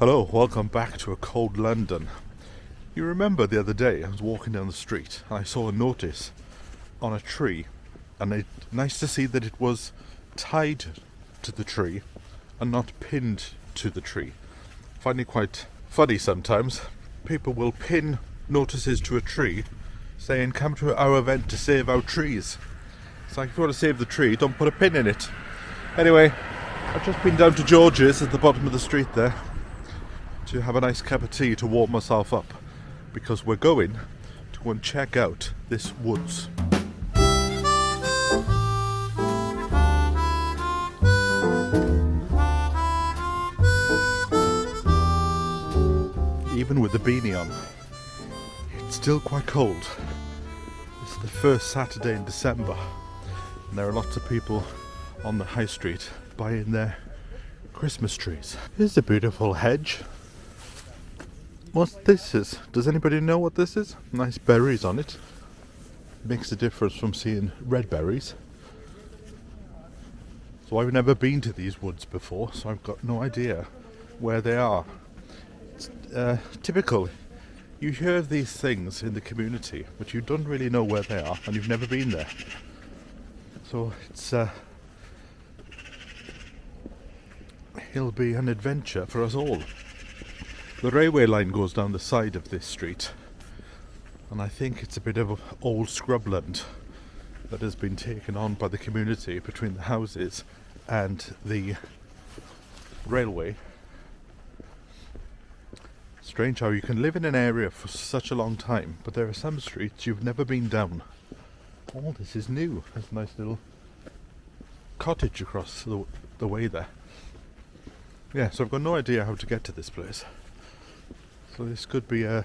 Hello, welcome back to a cold London. You remember the other day I was walking down the street and I saw a notice on a tree, and it's nice to see that it was tied to the tree and not pinned to the tree. I find it quite funny sometimes. People will pin notices to a tree saying come to our event to save our trees. It's like, if you want to save the tree, don't put a pin in it. Anyway, I've just been down to George's at the bottom of the street there to have a nice cup of tea to warm myself up, because we're going to go and check out this woods. Even with the beanie on, it's still quite cold. It's the first Saturday in December and there are lots of people on the high street buying their Christmas trees. Here's a beautiful hedge. What this is? Does anybody know what this is? Nice berries on it. Makes a difference from seeing red berries. So I've never been to these woods before, so I've got no idea where they are. It's typical. You hear of these things in the community, but you don't really know where they are, and you've never been there. So it'll be an adventure for us all. The railway line goes down the side of this street, and I think it's a bit of old scrubland that has been taken on by the community between the houses and the railway. Strange how you can live in an area for such a long time, but there are some streets you've never been down. Oh, this is new. There's a nice little cottage across the way there. Yeah, so I've got no idea how to get to this place. So this could be a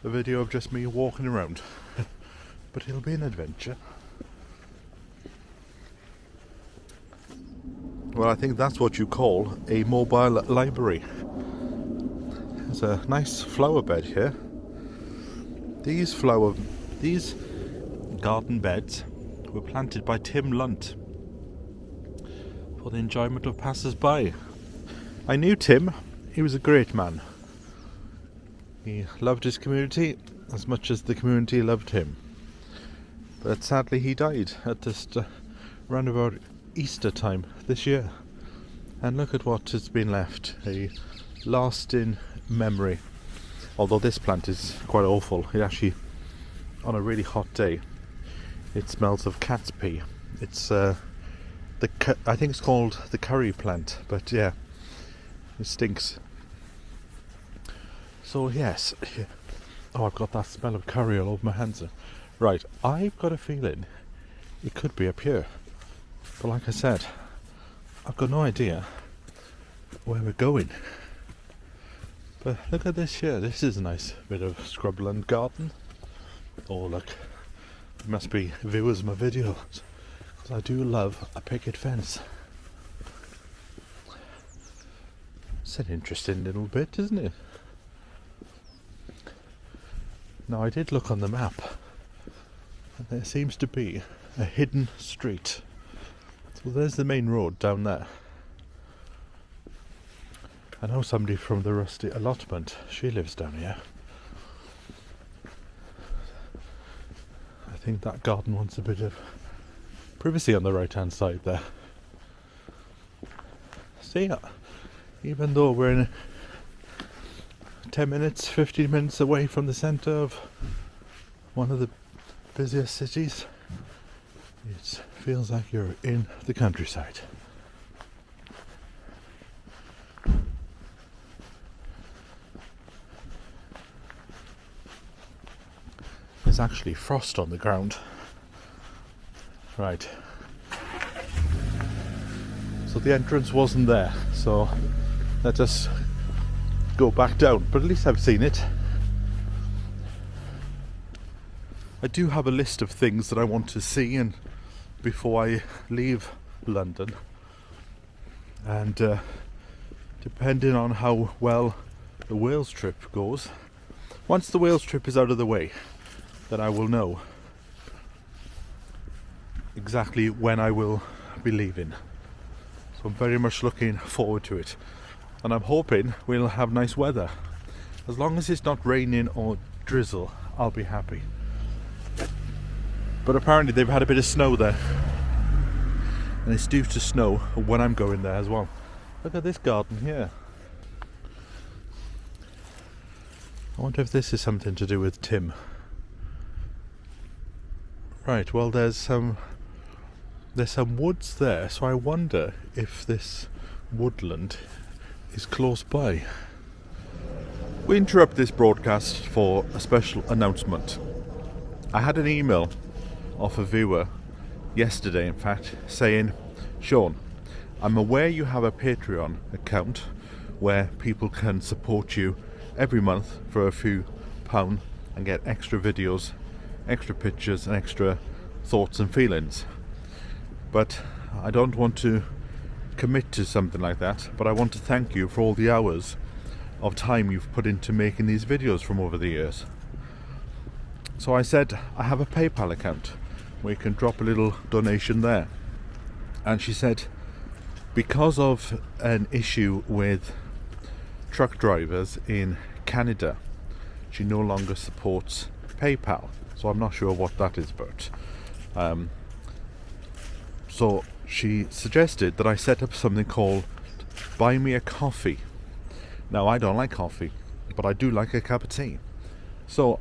video of just me walking around. But it'll be an adventure. Well, I think that's what you call a mobile library. There's a nice flower bed here. These garden beds were planted by Tim Lunt for the enjoyment of passers-by. I knew Tim. He was a great man. He loved his community as much as the community loved him. But sadly he died at just round about Easter time this year. And look at what has been left. A lasting memory. Although this plant is quite awful. It actually, on a really hot day, it smells of cat's pee. It's I think it's called the curry plant, but yeah, it stinks. So yes, oh, I've got that smell of curry all over my hands. Right, I've got a feeling it could be up here, but like I said, I've got no idea where we're going. But look at this here. This is a nice bit of scrubland garden. Oh look, there must be viewers of my videos, because I do love a picket fence. It's an interesting little bit, isn't it? Now I did look on the map, and there seems to be a hidden street. So there's the main road down there. I know somebody from the Rusty Allotment, she lives down here. I think that garden wants a bit of privacy on the right hand side there. See, even though we're in 10 minutes, 15 minutes away from the centre of one of the busiest cities, it feels like you're in the countryside. There's actually frost on the ground. Right. So the entrance wasn't there, so let us go back down, but at least I've seen it. I do have a list of things that I want to see and before I leave London, and depending on how well the Wales trip goes, once the Wales trip is out of the way, then I will know exactly when I will be leaving. So I'm very much looking forward to it. and I'm hoping we'll have nice weather. As long as it's not raining or drizzle, I'll be happy. But apparently they've had a bit of snow there, and it's due to snow when I'm going there as well. Look at this garden here. I wonder if this is something to do with Tim. Right, well there's some woods there, so I wonder if this woodland is close by. We interrupt this broadcast for a special announcement. I had an email off a viewer yesterday, in fact, saying, Sean, I'm aware you have a Patreon account where people can support you every month for a few pounds and get extra videos, extra pictures and extra thoughts and feelings. But I don't want to commit to something like that, but I want to thank you for all the hours of time you've put into making these videos from over the years. So I said, I have a PayPal account where you can drop a little donation there. And she said, because of an issue with truck drivers in Canada, she no longer supports PayPal. So I'm not sure what that is about. So she suggested that I set up something called Buy Me a Coffee. Now, I don't like coffee, but I do like a cup of tea. So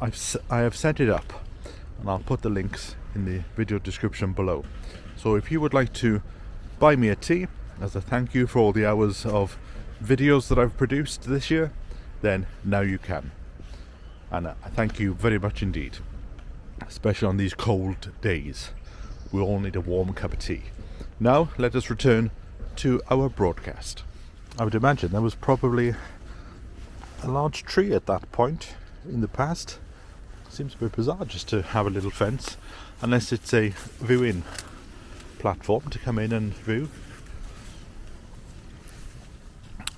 I have set it up, and I'll put the links in the video description below. So if you would like to buy me a tea as a thank you for all the hours of videos that I've produced this year, then now you can. And I thank you very much indeed, especially on these cold days. We all need a warm cup of tea. Now let us return to our broadcast. I would imagine there was probably a large tree at that point in the past. Seems a bit bizarre just to have a little fence, unless it's a viewing platform to come in and view.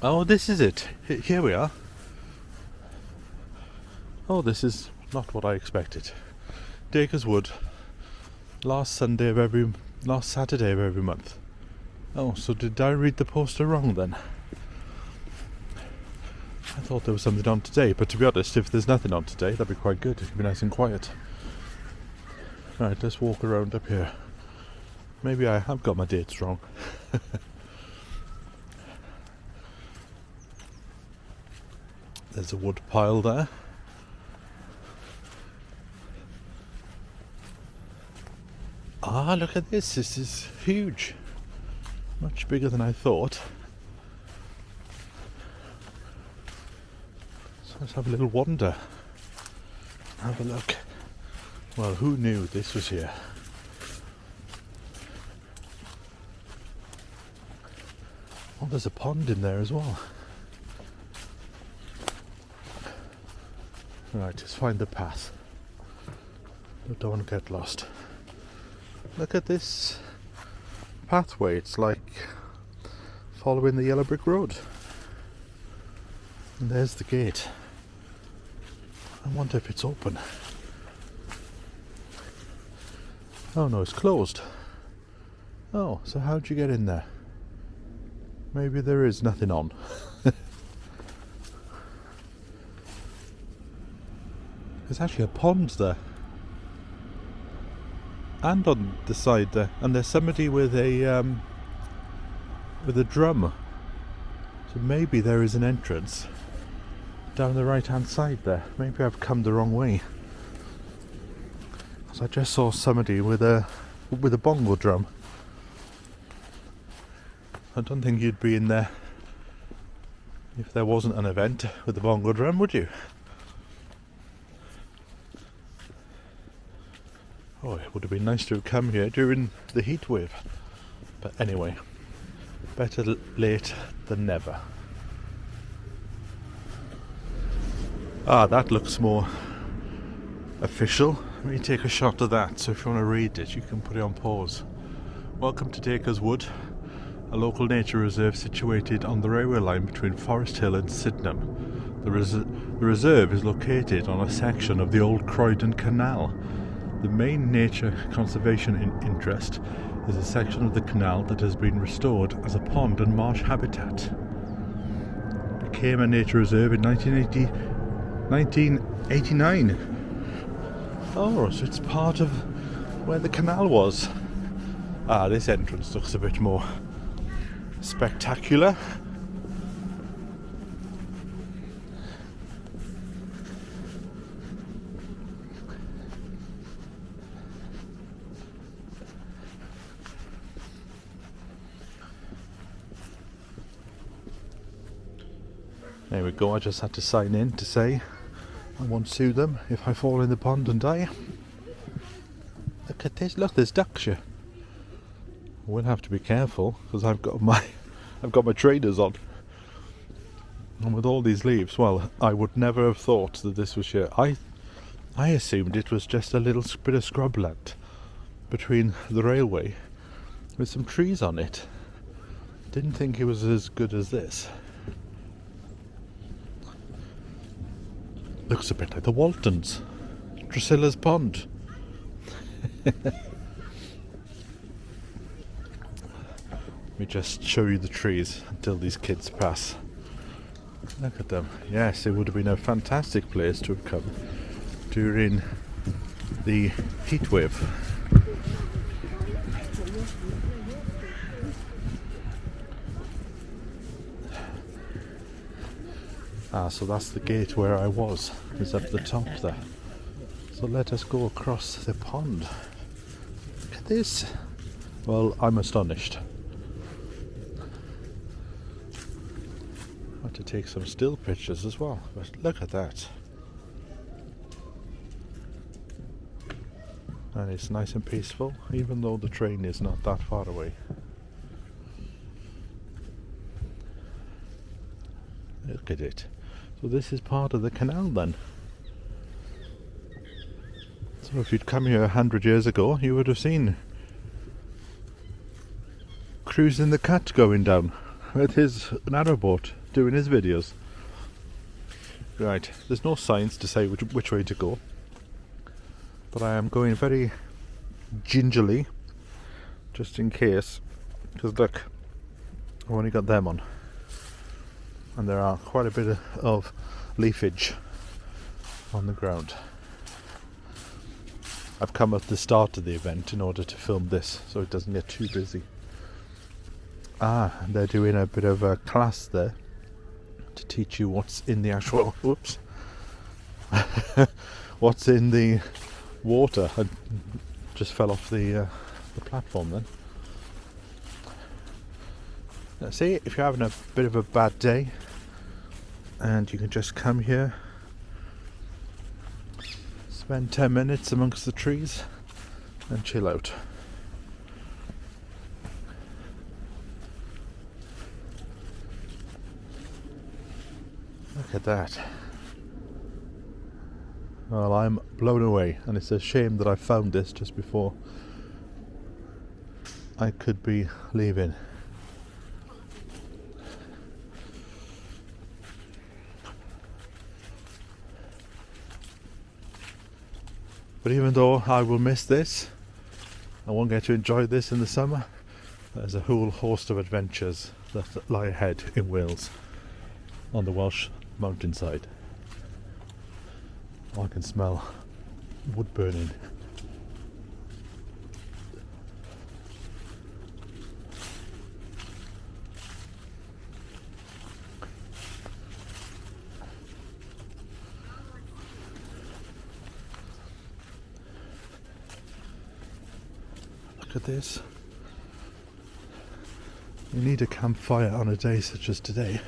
Oh, this is it. Here we are. Oh, this is not what I expected. Dacres Wood. Last Saturday of every month. Oh, so did I read the poster wrong then? I thought there was something on today, but to be honest, if there's nothing on today, that'd be quite good. It'd be nice and quiet. Right, let's walk around up here. Maybe I have got my dates wrong. There's a wood pile there. Ah, look at this. This is huge. Much bigger than I thought. So let's have a little wander. Have a look. Well, who knew this was here? Oh, there's a pond in there as well. Right, just find the path. I don't want to get lost. Look at this pathway. It's like following the yellow brick road. And there's the gate. I wonder if it's open. Oh no, it's closed. Oh, so how'd you get in there? Maybe there is nothing on. There's actually a pond there. And on the side there. And there's somebody with a drum. So maybe there is an entrance down the right hand side there. Maybe I've come the wrong way. Because I just saw somebody with a bongo drum. I don't think you'd be in there if there wasn't an event with the bongo drum, would you? Oh, it would have been nice to have come here during the heat wave. But anyway, better late than never. Ah, that looks more official. Let me take a shot of that, so if you want to read it, you can put it on pause. Welcome to Dacres Wood, a local nature reserve situated on the railway line between Forest Hill and Sydenham. The reserve is located on a section of the old Croydon Canal. The main nature conservation interest is a section of the canal that has been restored as a pond and marsh habitat. became a nature reserve in 1989. Oh, so it's part of where the canal was. Ah, this entrance looks a bit more spectacular. There we go, I just had to sign in to say I won't sue them if I fall in the pond and die. Look at this, look, there's ducks here. We'll have to be careful because I've got my trainers on. And with all these leaves, well, I would never have thought that this was here. I assumed it was just a little bit of scrubland between the railway with some trees on it. Didn't think it was as good as this. Looks a bit like the Waltons, Drusilla's Pond. Let me just show you the trees until these kids pass. Look at them. Yes, it would have been a fantastic place to have come during the heat wave. Ah, so that's the gate where I was. It's up the top there. So let us go across the pond. Look at this. Well, I'm astonished. I have to take some still pictures as well, but look at that. And it's nice and peaceful, even though the train is not that far away. Look at it. So this is part of the canal then. So if you'd come here 100 years ago, you would have seen Cruising the Cat going down with his narrowboat doing his videos. Right, there's no signs to say which way to go, but I am going very gingerly just in case, because look, I've only got them on. And there are quite a bit of leafage on the ground. I've come at the start of the event in order to film this so it doesn't get too busy. Ah, they're doing a bit of a class there to teach you what's in the actual whoops what's in the water. I just fell off the platform then. See, if you're having a bit of a bad day and you can just come here, spend 10 minutes amongst the trees and chill out. Look at that. Well, I'm blown away, and it's a shame that I found this just before I could be leaving. But even though I will miss this, I won't get to enjoy this in the summer. There's a whole host of adventures that lie ahead in Wales on the Welsh mountainside. I can smell wood burning. Look at this. You need a campfire on a day such as today.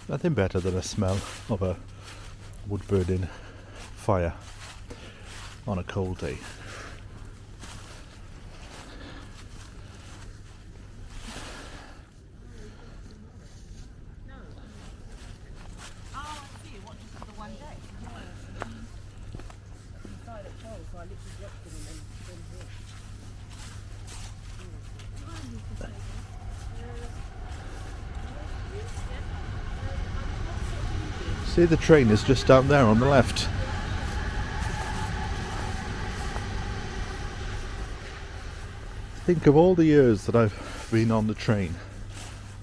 Nothing better than a smell of a wood burning fire on a cold day. See, the train is just down there on the left. Think of all the years that I've been on the train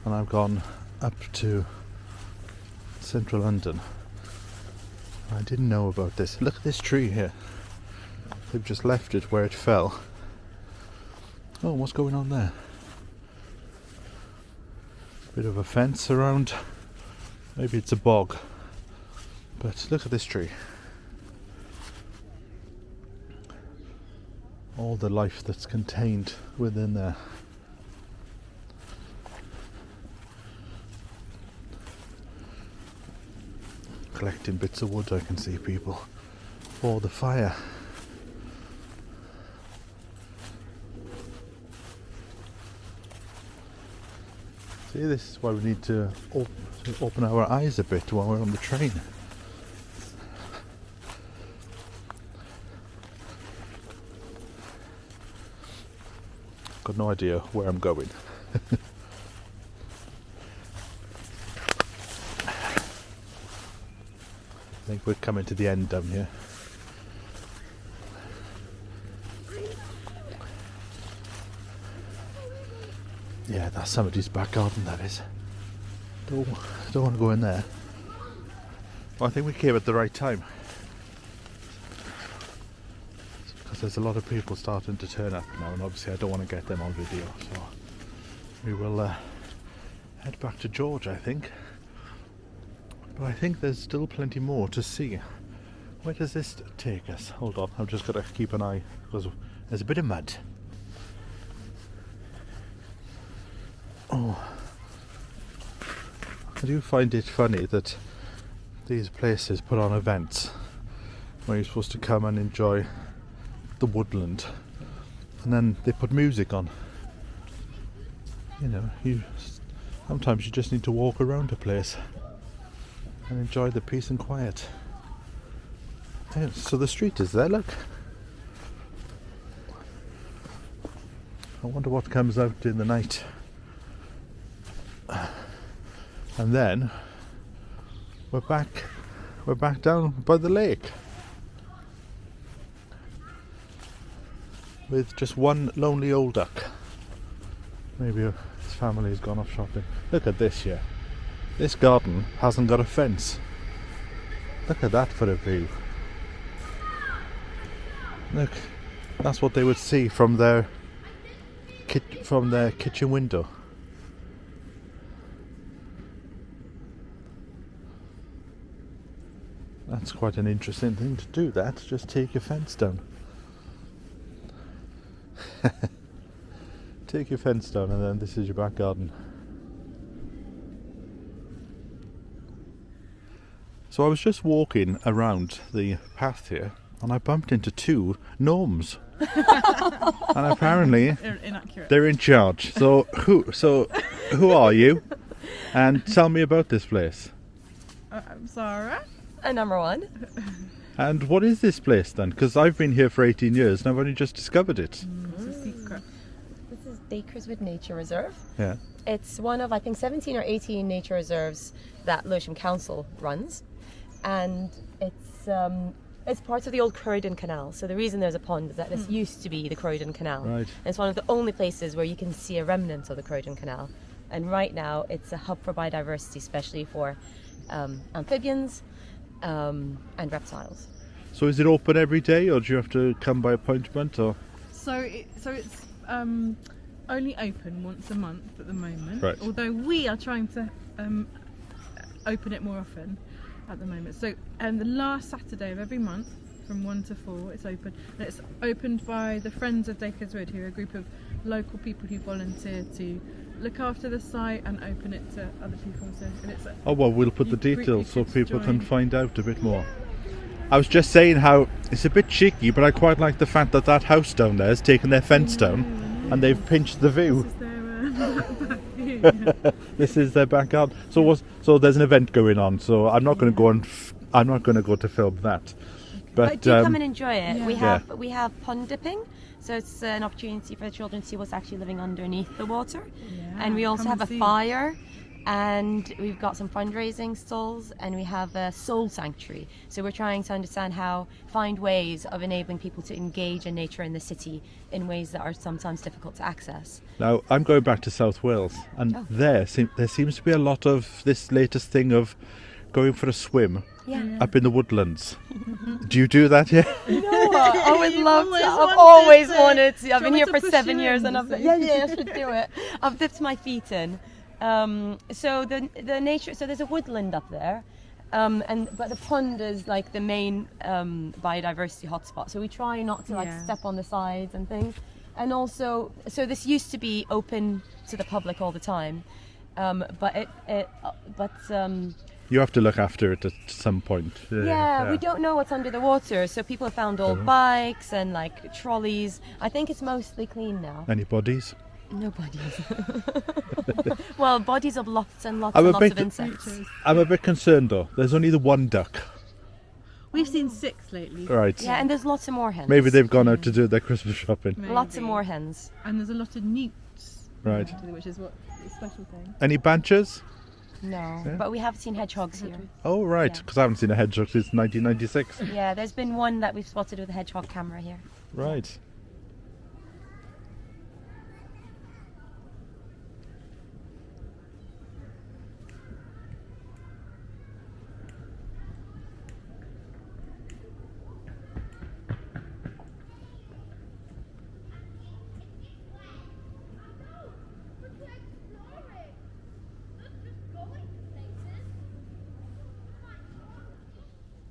and I've gone up to central London. I didn't know about this. Look at this tree here. They've just left it where it fell. Oh, what's going on there? Bit of a fence around. Maybe it's a bog. But look at this tree. All the life that's contained within there. Collecting bits of wood, I can see people for the fire. See, this is why we need to open our eyes a bit while we're on the train. Got no idea where I'm going. I think we're coming to the end down here. Yeah, that's somebody's back garden, that is. Don't want to go in there. Well, I think we came at the right time, because there's a lot of people starting to turn up now, and obviously I don't want to get them on video, so we will head back to George, I think. But I think there's still plenty more to see. Where does this take us? Hold on, I've just got to keep an eye, because there's a bit of mud. Oh, I do find it funny that these places put on events where you're supposed to come and enjoy the woodland, and then they put music on. You know, sometimes you just need to walk around a place and enjoy the peace and quiet. Yeah, so the street is there, look. I wonder what comes out in the night. And then we're back down by the lake with just one lonely old duck. Maybe his family's gone off shopping. Look at this here. This garden hasn't got a fence. Look at that for a view. Look, that's what they would see from their kitchen window. That's quite an interesting thing to do, that. Just take your fence down. Take your fence down, and then this is your back garden. So I was just walking around the path here, and I bumped into two gnomes. And apparently they're in charge. So who are you? And tell me about this place. I'm Sarah. Number one. And what is this place then? Because I've been here for 18 years and I've only just discovered it. It's a secret. This is Dacres Wood Nature Reserve. Yeah. It's one of, I think, 17 or 18 nature reserves that Lewisham Council runs. And it's part of the old Croydon Canal. So the reason there's a pond is that this used to be the Croydon Canal. Right. And it's one of the only places where you can see a remnant of the Croydon Canal. And right now it's a hub for biodiversity, especially for amphibians and reptiles. So is it open every day, or do you have to come by appointment, or? So it's only open once a month at the moment. Right. Although we are trying to open it more often at the moment. So the last Saturday of every month from 1 to 4 it's open. And it's opened by the Friends of Dacres Wood, who are a group of local people who volunteer to look after the site and open it to other people. So, and it's Oh well, we'll put the details so people can join. find out a bit more. I was just saying how it's a bit cheeky, but I quite like the fact that that house down there has taken their fence down and they've pinched the view. This is their back view. This is their backyard. So there's an event going on. So I'm not going to go I'm not going to go to film that. But do come and enjoy it. Yeah. We have pond dipping, so it's an opportunity for the children to see what's actually living underneath the water. Yeah, And we also come have a and see. fire And we've got some fundraising stalls, and we have a soul sanctuary. So we're trying to find ways of enabling people to engage in nature in the city in ways that are sometimes difficult to access. Now, I'm going back to South Wales, and there seems to be a lot of this latest thing of going for a swim up in the woodlands. Do you do that here? No, I would love to. I've wanted always to. wanted to. I've Do been you here want me for to 7 push you years, in, and you I say? should do it. I've dipped my feet in. So the nature. So there's a woodland up there, but the pond is like the main biodiversity hotspot. So we try not to step on the sides and things. And also, so this used to be open to the public all the time, but You have to look after it at some point. we don't know what's under the water. So people have found old bikes and like trolleys. I think it's mostly clean now. Any bodies? No bodies. Well, bodies of lots and lots I'm and a lots bit- of insects. I'm a bit concerned though. There's only the one duck. We've seen 6 lately. Right. Yeah, and there's lots of more hens. Maybe they've gone out to do their Christmas shopping. Lots of Maybe. more hens. And there's a lot of newts. Right. Which is what the special thing. Any banchers? No, Yeah. but we have seen hedgehogs here. Oh, right. Yeah. Because I haven't seen a hedgehog since 1996. Yeah, there's been one that we've spotted with a hedgehog camera here. Right.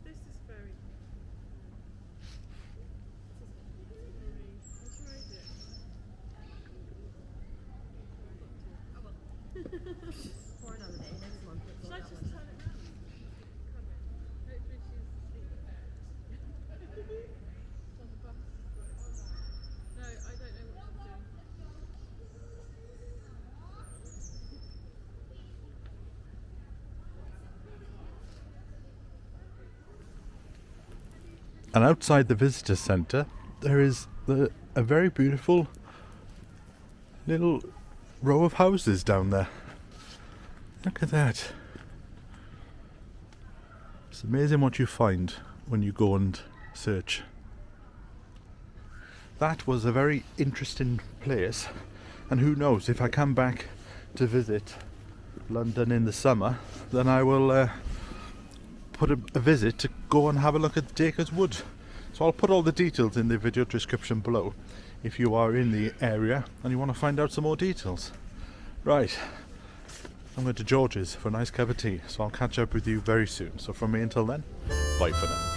This is very. For another day, next month. Should I just turn it round? Hopefully she's on the bus. No, I don't know what she's doing. And outside the visitor centre, there is a very beautiful little row of houses down there. Look at that. It's amazing what you find when you go and search. That was a very interesting place, and who knows, if I come back to visit London in the summer, then I will put a visit to go and have a look at Dacres Wood. So I'll put all the details in the video description below if you are in the area and you want to find out some more details. Right, I'm going to George's for a nice cup of tea, so I'll catch up with you very soon. So from me until then, bye for now.